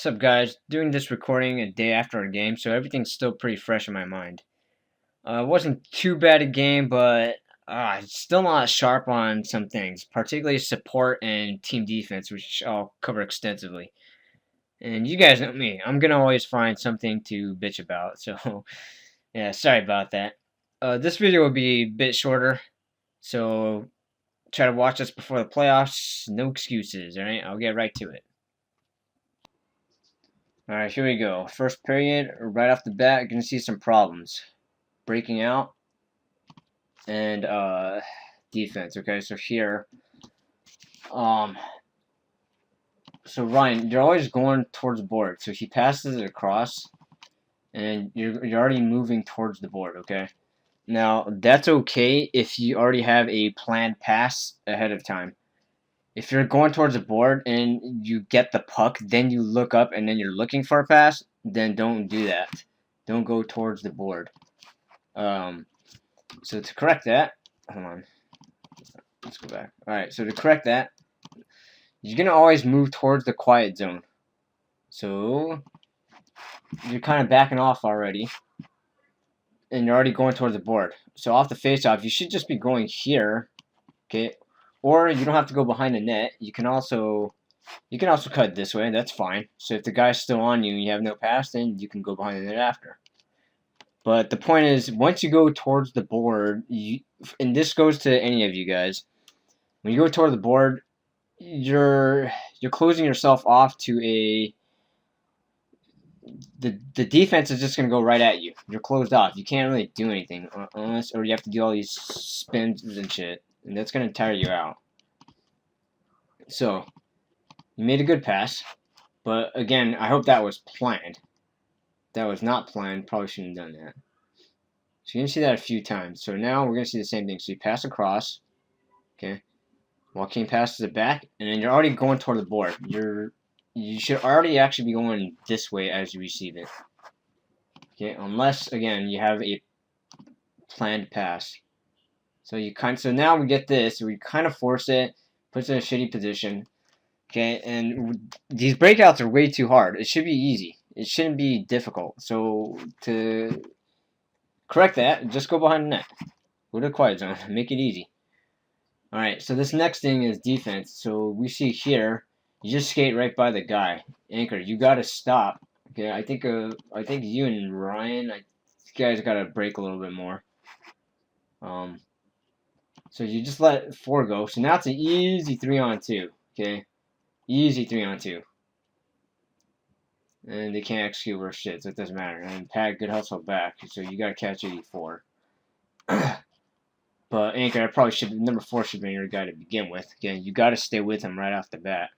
What's up, guys? Doing this recording a day after a game, so everything's still pretty fresh in my mind. It wasn't too bad a game, but still not sharp on some things, particularly support and team defense, which I'll cover extensively. And you guys know me, I'm gonna always find something to bitch about, so yeah, sorry about that. This video will be a bit shorter, so try to watch us before the playoffs. No excuses, alright? I'll get right to it. Alright, here we go. First period, right off the bat, you're going to see some problems. Breaking out and defense. Okay, so here, so Ryan, you're always going towards the board. So he passes it across, and you're already moving towards the board. Okay, now that's okay if you already have a planned pass ahead of time. If you're going towards the board and you get the puck, then you look up and then you're looking for a pass, then don't do that. Don't go towards the board. So to correct that, hold on. Let's go back. Alright, so to correct that, you're going to always move towards the quiet zone. So you're kind of backing off already. And you're already going towards the board. So off the face-off, you should just be going here. Okay, or you don't have to go behind the net. You can also cut this way. That's fine. So if the guy's still on you and you have no pass, then you can go behind the net after. But the point is, once you go towards the board, and this goes to any of you guys, when you go toward the board, you're closing yourself off to the defense is just gonna go right at you. You're closed off. You can't really do anything unless, or you have to do all these spins and shit, and that's gonna tire you out. So you made a good pass, but again, I hope that was planned. That was not planned. Probably shouldn't have done that. So you're going to see that a few times. So now we're going to see the same thing. So you pass across. Okay. Joaquin passes it back. And then you're already going toward the board. You should already actually be going this way as you receive it. Okay. Unless, again, you have a planned pass. So now we get this. We kind of force it. Puts it in a shitty position. Okay. And these breakouts are way too hard. It should be easy. It shouldn't be difficult. So to correct that, just go behind the net. Go to the quiet zone. Make it easy. Alright, so this next thing is defense. So we see here, you just skate right by the guy. Anchor, you gotta stop. Okay, I think you and Ryan, you guys gotta break a little bit more. So you just let 4 go. So now it's an easy 3-on-2. Okay, easy 3-on-2. And they can't execute worse shit, so it doesn't matter. And Pat, good hustle back, so you gotta catch 84. But Anchor, number 4 should be your guy to begin with. Again, you gotta stay with him right off the bat.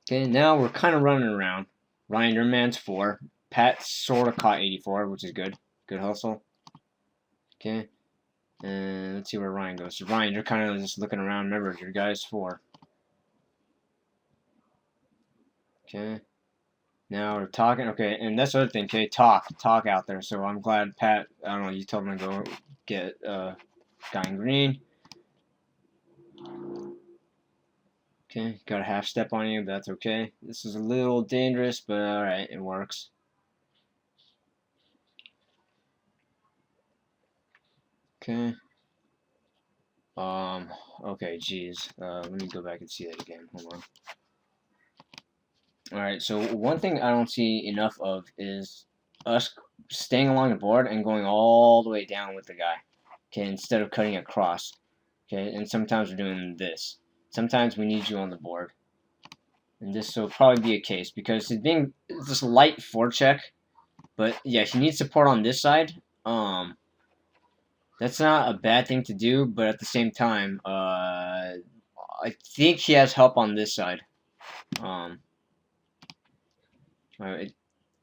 Okay, now we're kind of running around. Ryan, your man's 4. Pat sort of caught 84, which is good. Good hustle. Okay, and let's see where Ryan goes. So Ryan, you're kind of just looking around. Remember, your guy's 4. Okay. Now we're talking, okay, and that's the other thing, okay, talk out there. So I'm glad Pat, I don't know, you told him to go get guy in green. Okay, got a half step on you, but that's okay. This is a little dangerous, but alright, it works. Okay. Okay, geez. Let me go back and see that again. Hold on. Alright, so one thing I don't see enough of is us staying along the board and going all the way down with the guy. Okay, instead of cutting across. Okay, and sometimes we're doing this. Sometimes we need you on the board. And this will probably be a case because it's being just a light forecheck. But yeah, he needs support on this side. That's not a bad thing to do, but at the same time, I think he has help on this side.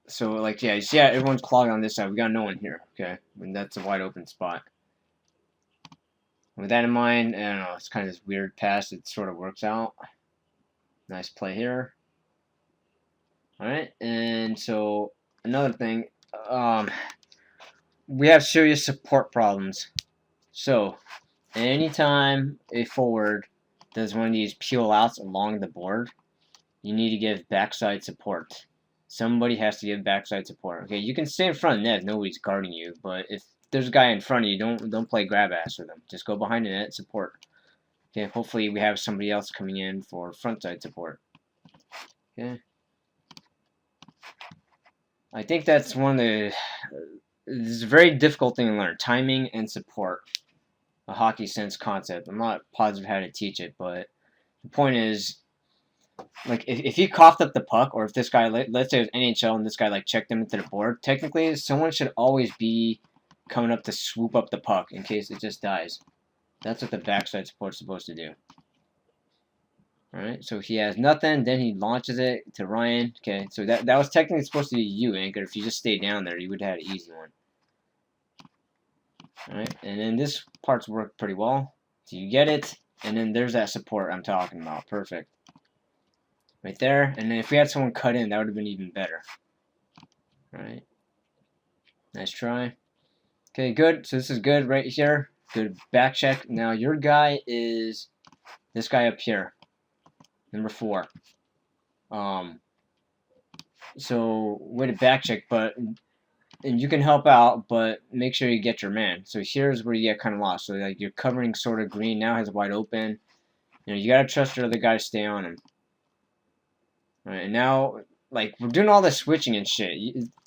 So, like, yeah, you see how everyone's clogged on this side. We got no one here, okay? And that's a wide open spot. With that in mind, I don't know, it's kind of this weird pass. It sort of works out. Nice play here. Alright, and so, another thing, we have serious support problems. So, anytime a forward does one of these peel outs along the board, you need to give backside support. Somebody has to give backside support. Okay, you can stay in front of the net if nobody's guarding you, but if there's a guy in front of you, don't play grab ass with him. Just go behind the net, support. Okay, hopefully we have somebody else coming in for frontside support. Okay. I think that's one of the... This is a very difficult thing to learn. Timing and support. A hockey sense concept. I'm not positive how to teach it, but the point is, like, if he coughed up the puck, or if this guy, let's say it was NHL and this guy, like, checked him into the board, technically, someone should always be coming up to swoop up the puck in case it just dies. That's what the backside support's supposed to do. Alright, so he has nothing, then he launches it to Ryan. Okay, so that was technically supposed to be you, Anchor. If you just stayed down there, you would have had an easy one. Alright, and then this part's worked pretty well. So you get it, and then there's that support I'm talking about. Perfect. Right there, and then if we had someone cut in, that would have been even better. Alright. Nice try. Okay, good. So this is good right here. Good back check. Now your guy is this guy up here. Number 4. So way to back check, but and you can help out, but make sure you get your man. So here's where you get kind of lost. So like you're covering sort of green, now has wide open. You know, you gotta trust your other guy to stay on him. All right, and now like we're doing all this switching and shit.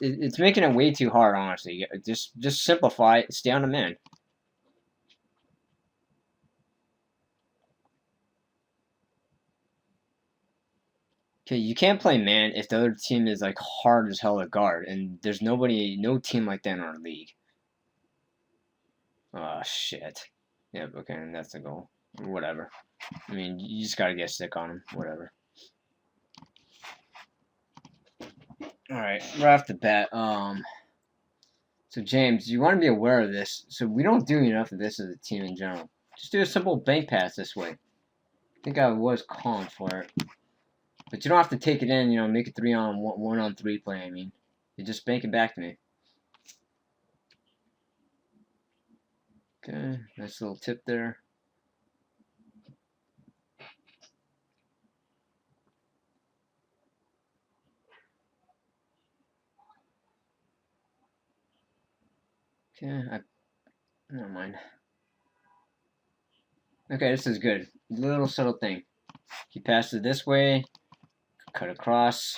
It's making it way too hard, honestly. Just simplify it. Stay on the man. Okay, you can't play man if the other team is like hard as hell to guard, and there's no team like that in our league. Oh shit. Yep. Okay, and that's the goal. Whatever. I mean, you just gotta get sick on him. Whatever. All right, right off the bat. So James, you want to be aware of this. So we don't do enough of this as a team in general. Just do a simple bank pass this way. I think I was calling for it. But you don't have to take it in, you know, make a 1-on-3 play, I mean. You just bank it back to me. Okay, nice little tip there. Okay, never mind. Okay, this is good. Little subtle thing. He passes this way, cut across.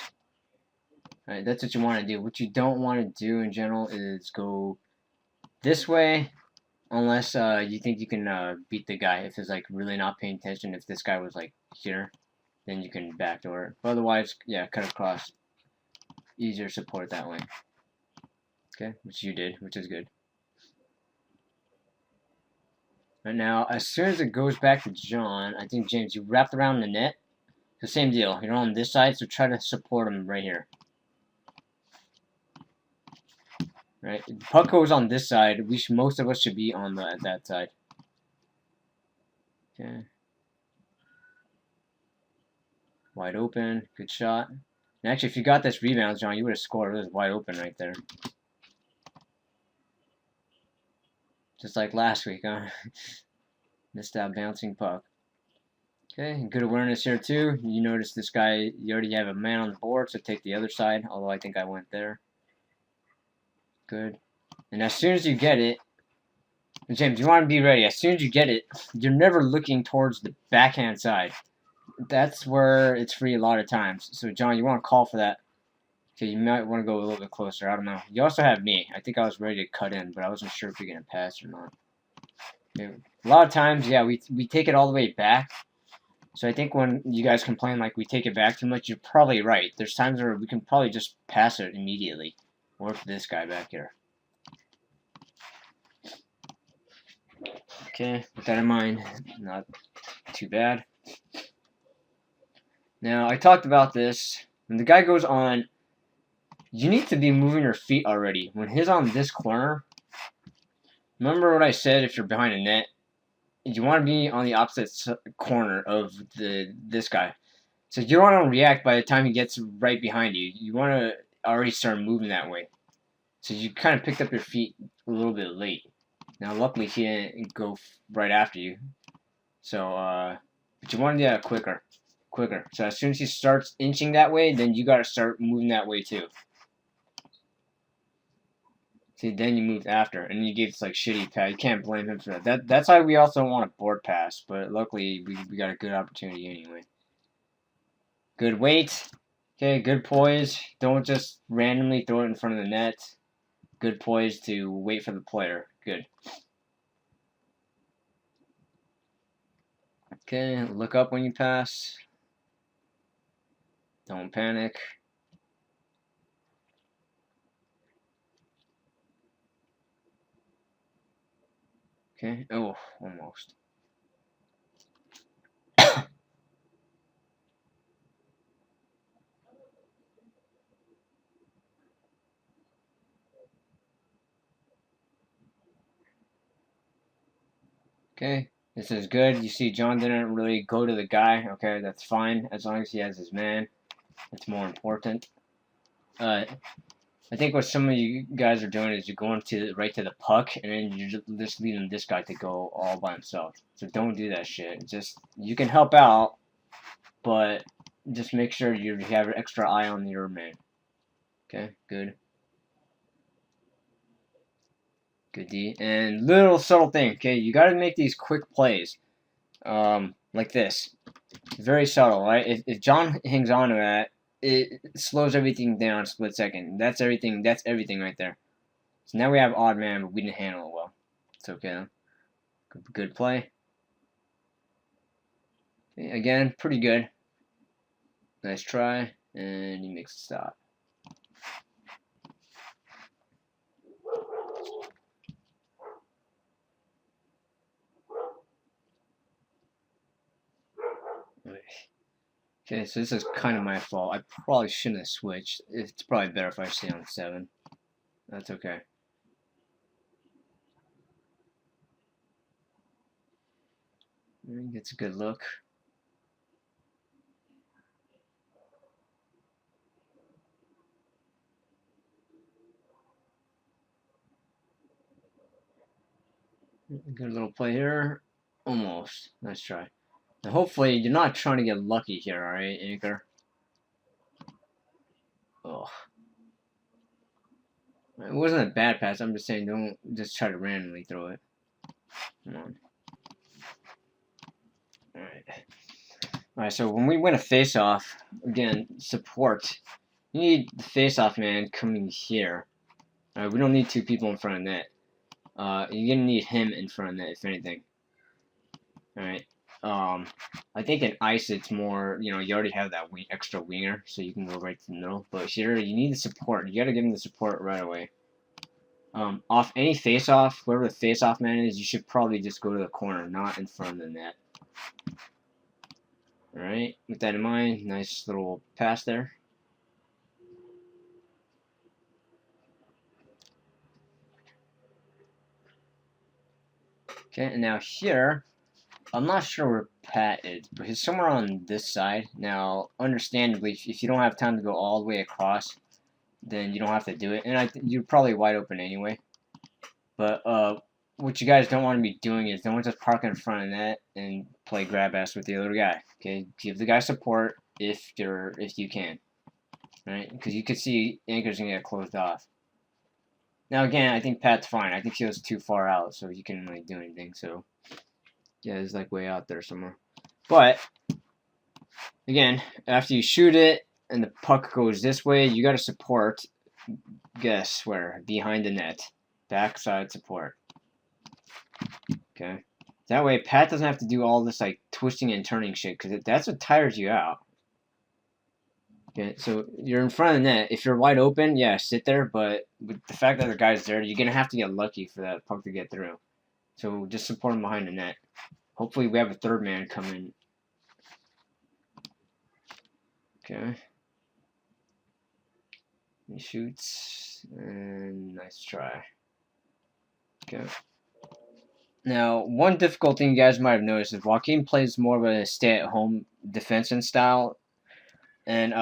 Alright, that's what you want to do. What you don't want to do in general is go this way, unless you think you can beat the guy. If it's like really not paying attention, if this guy was like here, then you can backdoor it. But otherwise, yeah, cut across. Easier support that way. Okay, which you did, which is good. Right now, as soon as it goes back to John, I think James, you wrapped around the net. The same deal. You're on this side, so try to support him right here. Right, the puck goes on this side. Most of us should be on that side. Okay. Wide open, good shot. And actually, if you got this rebound, John, you would have scored. It was wide open right there. Just like last week, huh? Missed that bouncing puck. Okay, good awareness here too. You notice this guy, you already have a man on the board, so take the other side, although I think I went there. Good. And as soon as you get it, James, you want to be ready. As soon as you get it, you're never looking towards the backhand side. That's where it's free a lot of times. So, John, you want to call for that. Okay, you might want to go a little bit closer. I don't know. You also have me. I think I was ready to cut in, but I wasn't sure if you're going to pass or not. Okay. A lot of times, yeah, we take it all the way back. So I think when you guys complain like we take it back too much, you're probably right. There's times where we can probably just pass it immediately. Or to this guy back here. Okay, with that in mind, not too bad. Now, I talked about this. When the guy goes on, you need to be moving your feet already. When he's on this corner, remember what I said if you're behind a net? You want to be on the opposite corner of this guy. So you don't want to react by the time he gets right behind you. You want to already start moving that way. So you kind of picked up your feet a little bit late. Now, luckily, he didn't go right after you. So, but you want to do that quicker. quicker. So as soon as he starts inching that way, then you gotta start moving that way too. See, then you moved after, and you gave this like shitty pass. You can't blame him for that. That's why we also want a board pass, but luckily we got a good opportunity anyway. Good weight. Okay, good poise. Don't just randomly throw it in front of the net. Good poise to wait for the player. Good. Okay, look up when you pass. Don't panic. Okay, oh, almost. Okay, this is good. You see John didn't really go to the guy. Okay, that's fine. As long as he has his man. That's more important. I think what some of you guys are doing is you're going right to the puck, and then you're just leaving this guy to go all by himself. So don't do that shit. Just, you can help out, but just make sure you have an extra eye on your man. Okay, good. Good D. And little subtle thing, okay? You gotta make these quick plays. Like this. Very subtle, right? If John hangs on to that, it slows everything down a split second. That's everything right there. So now we have odd man, but we didn't handle it well. It's okay. Good play. Okay, again, pretty good. Nice try, and he makes a stop. Okay, so this is kind of my fault. I probably shouldn't have switched. It's probably better if I stay on 7. That's okay. Gets a good look. Good little play here. Almost. Nice try. Now hopefully you're not trying to get lucky here, alright, Anchor? Oh. It wasn't a bad pass. I'm just saying don't just try to randomly throw it. Come on. Alright. Alright, so when we win a face-off, again, support. You need the face-off man coming here. Alright, we don't need 2 people in front of net. You're gonna need him in front of net, if anything. Alright. I think in ice it's more, you already have that extra winger, so you can go right to the middle. But here, you need the support. You gotta give him the support right away. Off any face-off, whoever the face-off man is, you should probably just go to the corner, not in front of the net. Alright, with that in mind, nice little pass there. Okay, and now here, I'm not sure where Pat is, but he's somewhere on this side. Now, understandably, if you don't have time to go all the way across, then you don't have to do it. And you're probably wide open anyway. But what you guys don't want to be doing is don't just park in front of net and play grab ass with the other guy. Okay, give the guy support if you can, right? Because you could see Anchor's gonna get closed off. Now again, I think Pat's fine. I think he was too far out, so he couldn't really do anything. So yeah, he's like way out there somewhere. But again, after you shoot it and the puck goes this way, you got to support. Guess where? Behind the net. Backside support. Okay. That way, Pat doesn't have to do all this like twisting and turning shit, because that's what tires you out. Okay, so you're in front of the net. If you're wide open, yeah, sit there. But with the fact that the guy's there, you're gonna have to get lucky for that puck to get through. So just support him behind the net. Hopefully, we have a third man come in. Okay. He shoots, and nice try. Okay. Now, one difficult thing you guys might have noticed is Joaquin plays more of a stay-at-home defenseman style, and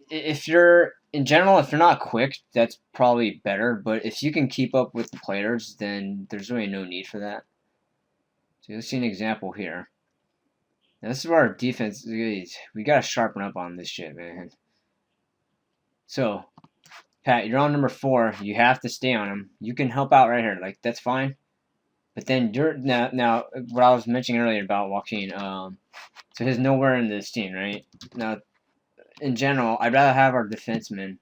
if you're not quick, that's probably better. But if you can keep up with the players, then there's really no need for that. So let's see an example here. Now, this is where our defense is. We gotta sharpen up on this shit, man. So, Pat, you're on number 4. You have to stay on him. You can help out right here. Like, that's fine. But then you're now what I was mentioning earlier about Joaquin. So he's nowhere in this team, right? Now, in general, I'd rather have our defenseman.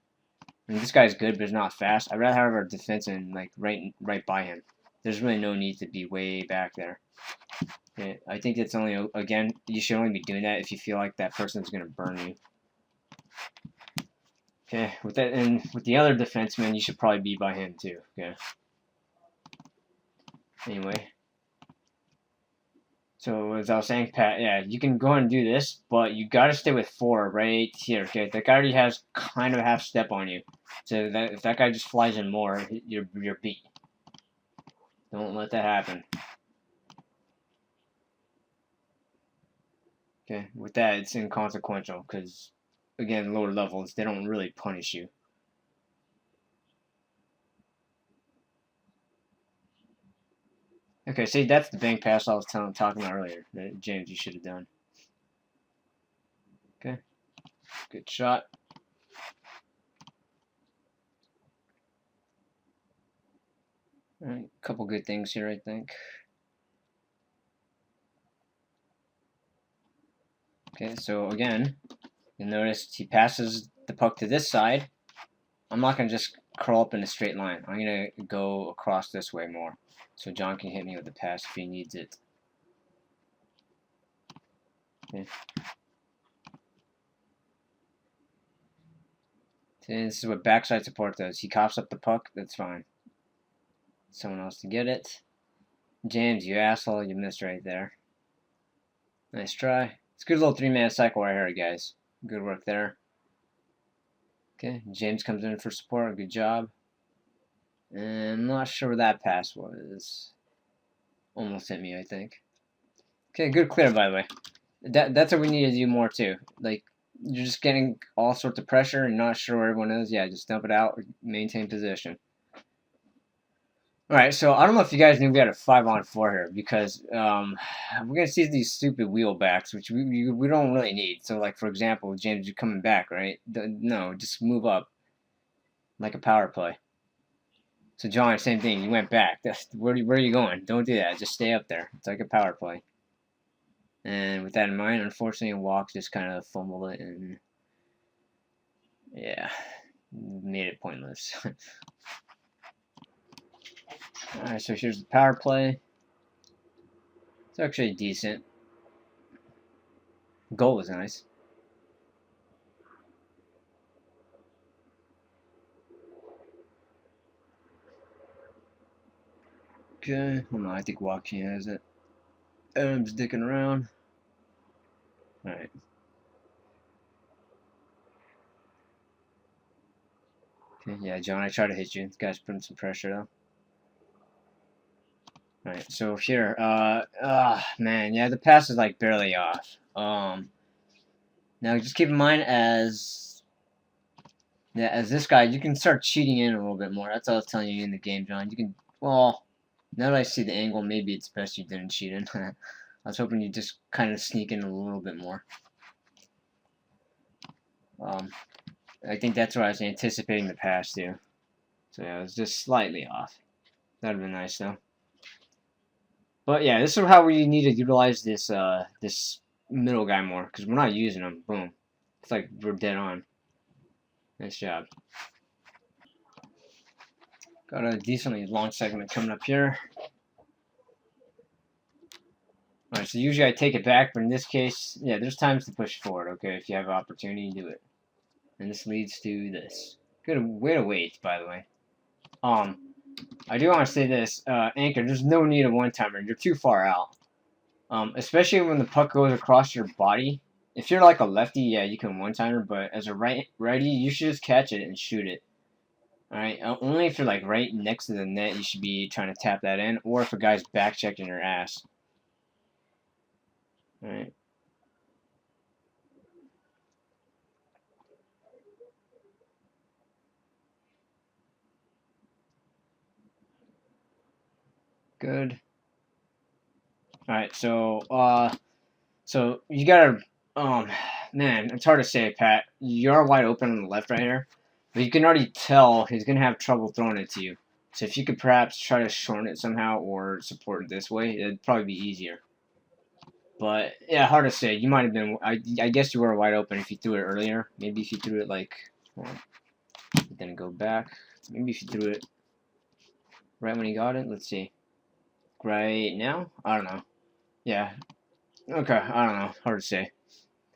I mean, this guy's good, but he's not fast. I'd rather have our defenseman like right by him. There's really no need to be way back there. Okay, I think it's only, again, you should only be doing that if you feel like that person's gonna burn you. Okay, with that, and with the other defenseman, you should probably be by him too. Okay. Anyway. So as I was saying, Pat, yeah, you can go ahead and do this, but you gotta stay with 4 right here. Okay, that guy already has kind of a half step on you, so that if that guy just flies in more, you're beat. Don't let that happen. Okay, with that, it's inconsequential because, again, lower levels, they don't really punish you. Okay, see, that's the bank pass I was talking about earlier that James, you should have done. Okay, good shot. All right, couple good things here, I think. Okay, so again, you'll notice he passes the puck to this side. I'm not going to just curl up in a straight line. I'm going to go across this way more. So John can hit me with the pass if he needs it. Okay. And this is what backside support does. He coughs up the puck, that's fine. Someone else to get it. James, you asshole, you missed right there. Nice try. It's a good little 3-man cycle right here, guys. Good work there. Okay, James comes in for support. Good job. And I'm not sure where that pass was. Almost hit me, I think. Okay, good clear, by the way. That's what we need to do more, too. Like, you're just getting all sorts of pressure and not sure where everyone is. Yeah, just dump it out. Maintain position. Alright, so I don't know if you guys knew we had a 5-on-4 here because we're going to see these stupid wheel backs, which we don't really need. So, like, for example, James, you're coming back, right? No, just move up like a power play. So, John, same thing. You went back. Where are you going? Don't do that. Just stay up there. It's like a power play. And with that in mind, unfortunately, Walk just kind of fumbled it and, yeah, made it pointless. Alright, so here's the power play. It's actually decent. Goal was nice. Okay, hold on, I think Joaquin has it. Adam's dicking around. Alright. Okay, yeah, John, I tried to hit you. This guy's putting some pressure, though. Alright, so here, man, yeah, the pass is, like, barely off. Now, just keep in mind, as this guy, you can start cheating in a little bit more. That's all I was telling you in the game, John. You can, well, now that I see the angle, maybe it's best you didn't cheat in. I was hoping you'd just kind of sneak in a little bit more. I think that's what I was anticipating the pass to. So yeah, it was just slightly off. That would have been nice, though. But yeah, this is how we need to utilize this this middle guy more, because we're not using him. Boom. It's like we're dead on. Nice job. Got a decently long segment coming up here. Alright, so usually I take it back, but in this case, yeah, there's times to push forward, okay? If you have an opportunity, do it. And this leads to this. Good way to wait, by the way. I do want to say this, Anchor, there's no need of one-timer. You're too far out. Especially when the puck goes across your body. If you're like a lefty, yeah, you can one-timer, but as a righty, you should just catch it and shoot it. Alright, only if you're like right next to the net, you should be trying to tap that in, or if a guy's back-checking your ass. Alright. Good. Alright, so So you gotta, man, it's hard to say, Pat. You're wide open on the left right here, but you can already tell he's gonna have trouble throwing it to you. So if you could perhaps try to shorten it somehow or support it this way, it'd probably be easier. But yeah, hard to say. You might have been. I guess you were wide open if you threw it earlier. Maybe if you threw it like, well, then go back. Maybe if you threw it right when he got it. Let's see. Right now? I don't know. Yeah. Okay. I don't know. Hard to say.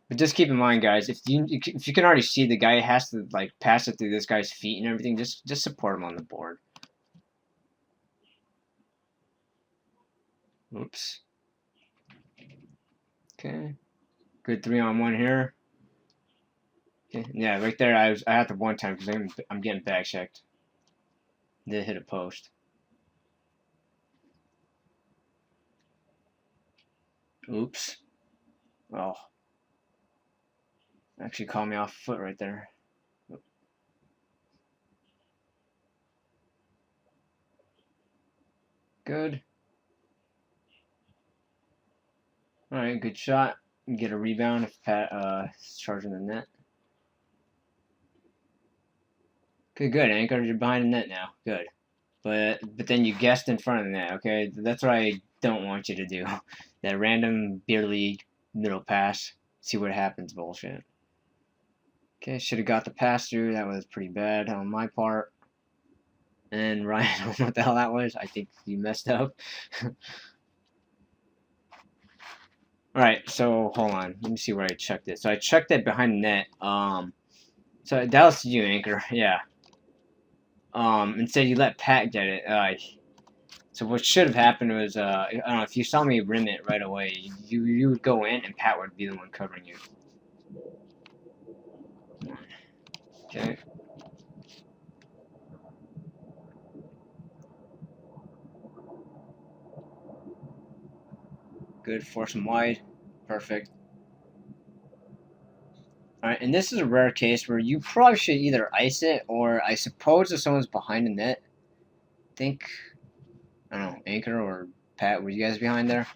But just keep in mind, guys, if you can already see the guy has to like pass it through this guy's feet and everything, just support him on the board. Oops. Okay. Good 3-on-1 here. Okay. Yeah, right there. I had to one time because I'm getting back checked. Did hit a post. Oops. Oh. Actually caught me off foot right there. Good. Alright, good shot. Get a rebound if Pat is charging the net. Good, Anchor. You're behind the net now. Good. But then you guessed in front of the net, okay? That's what I don't want you to do. That random beer league middle pass. See what happens bullshit. Okay, should have got the pass through. That was pretty bad on my part. And Ryan, I don't know what the hell that was. I think you messed up. Alright, so hold on. Let me see where I checked it. So I checked it behind the net. So that was you, Anchor. Yeah. Instead you let Pat get it. So what should have happened was, I don't know, if you saw me rim it right away, you would go in and Pat would be the one covering you. Okay. Good, force him wide. Perfect. Alright, and this is a rare case where you probably should either ice it, or I suppose if someone's behind the net, I don't know, Anchor or Pat, were you guys behind there?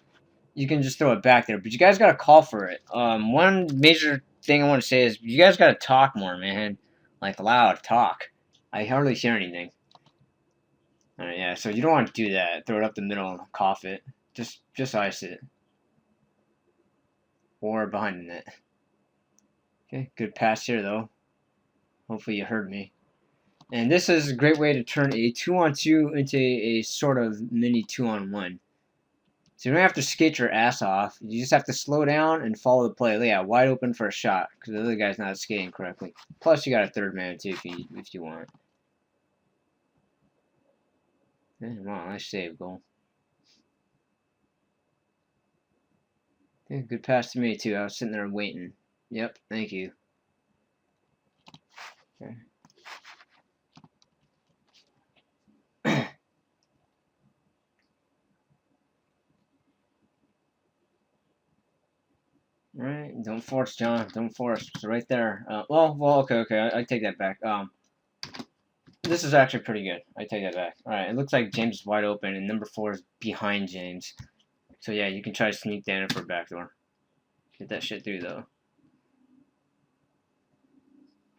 You can just throw it back there, but you guys gotta call for it. One major thing I want to say is you guys gotta talk more, man. Like, loud, talk. I hardly hear anything. Alright, yeah, so you don't want to do that. Throw it up the middle and cough it. Just ice it. Or behind the net. Okay, good pass here, though. Hopefully you heard me. And this is a great way to turn a 2-on-2 into a sort of mini 2-on-1. So you don't have to skate your ass off. You just have to slow down and follow the play. Yeah, wide open for a shot because the other guy's not skating correctly. Plus, you got a third man too if you want. Yeah, wow, nice save, goal. Yeah, good pass to me too. I was sitting there waiting. Yep, thank you. Okay. Alright, don't force, John. Don't force. It's right there. Well, okay. I take that back. This is actually pretty good. I take that back. Alright, it looks like James is wide open, and number 4 is behind James. So yeah, you can try to sneak that in for a backdoor. Get that shit through, though.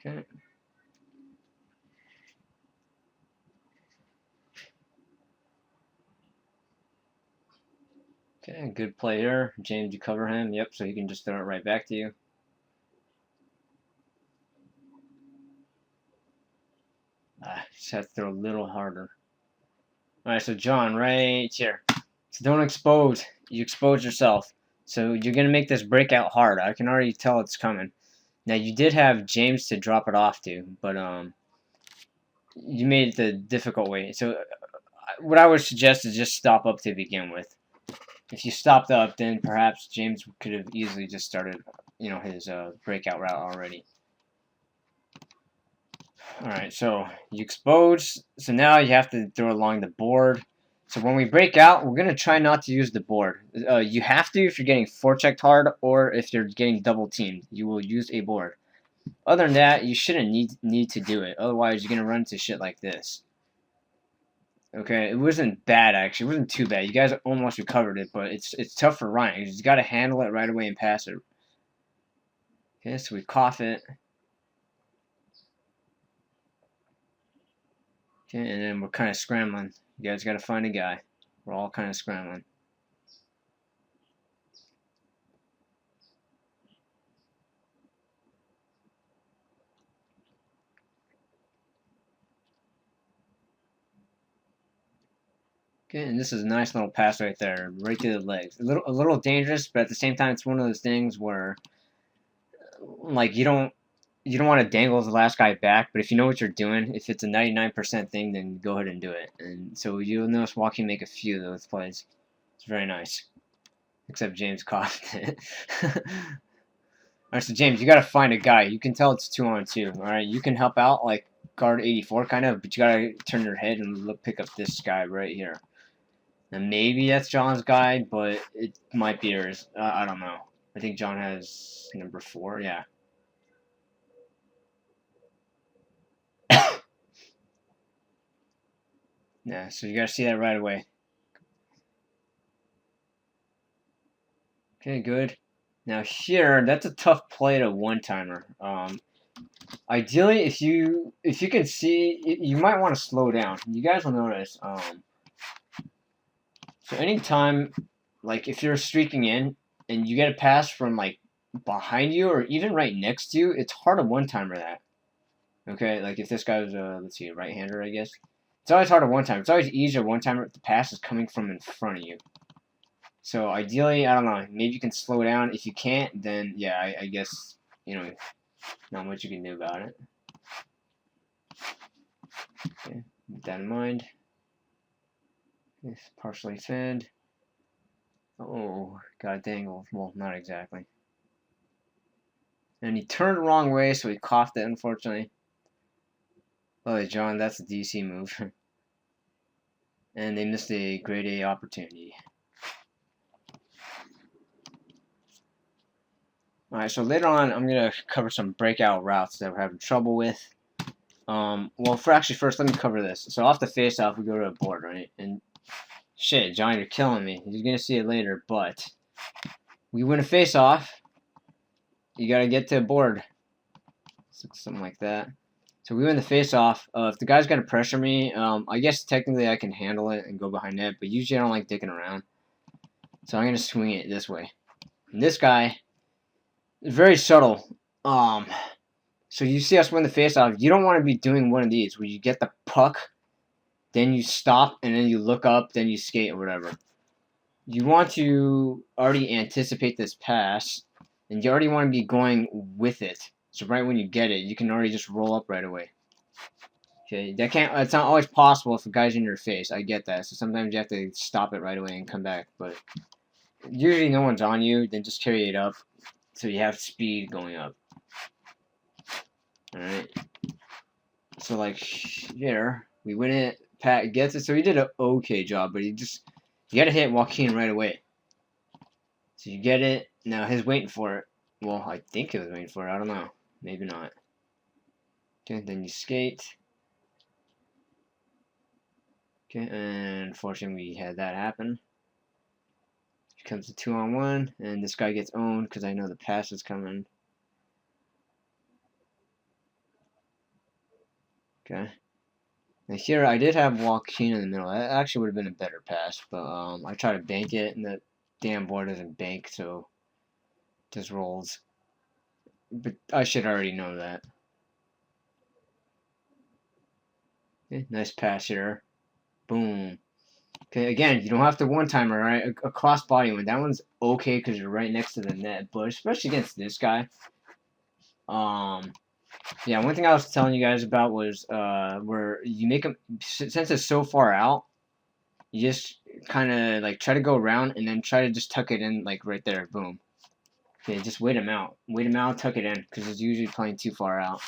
Okay. Okay, good play here. James, you cover him. Yep, so he can just throw it right back to you. Just have to throw a little harder. Alright, so John, right here. So don't expose. You expose yourself. So you're going to make this breakout hard. I can already tell it's coming. Now, you did have James to drop it off to, but you made it the difficult way. So what I would suggest is just stop up to begin with. If you stopped up, then perhaps James could have easily just started, his breakout route already. Alright, so you expose. So now you have to throw along the board. So when we break out, we're going to try not to use the board. You have to if you're getting forechecked hard or if you're getting double teamed. You will use a board. Other than that, you shouldn't need to do it. Otherwise, you're going to run into shit like this. Okay, it wasn't bad actually. It wasn't too bad. You guys almost recovered it, but it's tough for Ryan. He's got to handle it right away and pass it. Okay, so we cough it. Okay, and then we're kind of scrambling. You guys got to find a guy. We're all kind of scrambling. Okay, and this is a nice little pass right there, right through the legs. A little dangerous, but at the same time, it's one of those things where, like, you don't want to dangle the last guy back. But if you know what you're doing, if it's a 99% thing, then go ahead and do it. And so you'll notice Joaquin make a few of those plays. It's very nice. Except James coughed it. Alright, so James, you gotta find a guy. You can tell it's 2-on-2. Alright, you can help out like guard 84 kind of, but you gotta turn your head and look, pick up this guy right here. And maybe that's John's guy, but it might be yours. I don't know. I think John has number 4. Yeah. Yeah. So you gotta see that right away. Okay, good. Now here, that's a tough play to one-timer. Ideally, if you can see, you might want to slow down. You guys will notice. So anytime, like if you're streaking in and you get a pass from like behind you or even right next to you, it's hard to one-timer that. Okay, like if this guy was let's see, a right-hander, I guess. It's always hard to one-timer. It's always easier one-timer if the pass is coming from in front of you. So ideally, I don't know, maybe you can slow down. If you can't, then yeah, I guess, you know, not much you can do about it. Okay, keep that in mind. It's partially fed. Oh, god dang. Well, not exactly. And he turned the wrong way, so he coughed it, unfortunately. Oh, John, that's a DC move. And they missed a grade A opportunity. Alright, so later on, I'm going to cover some breakout routes that we're having trouble with. Well, first, let me cover this. So off the face-off, we go to a board, right? And shit, John, you're killing me. You're going to see it later, but we win a face-off. You got to get to a board. Something like that. So we win the face-off. If the guy's going to pressure me, I guess technically I can handle it and go behind net, but usually I don't like dicking around. So I'm going to swing it this way. And this guy is very subtle. So you see us win the face-off. You don't want to be doing one of these where you get the puck, then you stop, and then you look up, then you skate or whatever. You want to already anticipate this pass, and you already want to be going with it. So right when you get it, you can already just roll up right away. Okay, that's not always possible if a guy's in your face. I get that. So sometimes you have to stop it right away and come back. But usually no one's on you, then just carry it up so you have speed going up. Alright. So like here, we win it, Pat gets it. So he did an okay job, but you gotta hit Joaquin right away. So you get it. Now he's waiting for it. Well, I think he was waiting for it. I don't know. Maybe not. Okay, then you skate. Okay, and unfortunately we had that happen. Here comes the 2-on-1, and this guy gets owned because I know the pass is coming. Okay. Now here I did have Joaquin in the middle. That actually would have been a better pass, but I tried to bank it, and the damn board doesn't bank, so it just rolls. But I should already know that. Okay, nice pass here. Boom. Okay, again, you don't have to one-timer, right? A cross-body one. That one's okay because you're right next to the net, but especially against this guy. Yeah, one thing I was telling you guys about was where you make them, since it's so far out, you just kind of like try to go around and then try to just tuck it in like right there. Boom. Okay, just wait him out. Wait him out, tuck it in, because it's usually playing too far out.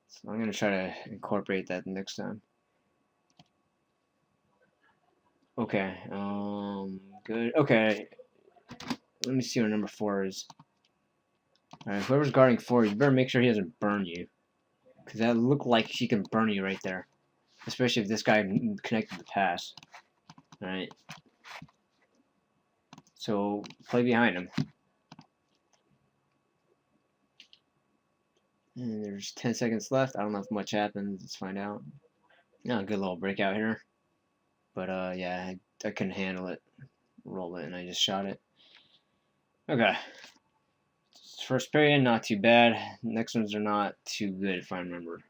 So I'm going to try to incorporate that next time. Okay, good. Okay, let me see where number 4 is. Alright, whoever's guarding 4, you better make sure he doesn't burn you. Because that looked like she can burn you right there. especially if this guy connected the pass. All right. So play behind him. And there's 10 seconds left. I don't know if much happens. Let's find out. Yeah, good little breakout here. But yeah, I couldn't handle it. Roll it, and I just shot it. Okay. First period, not too bad. Next ones are not too good, if I remember.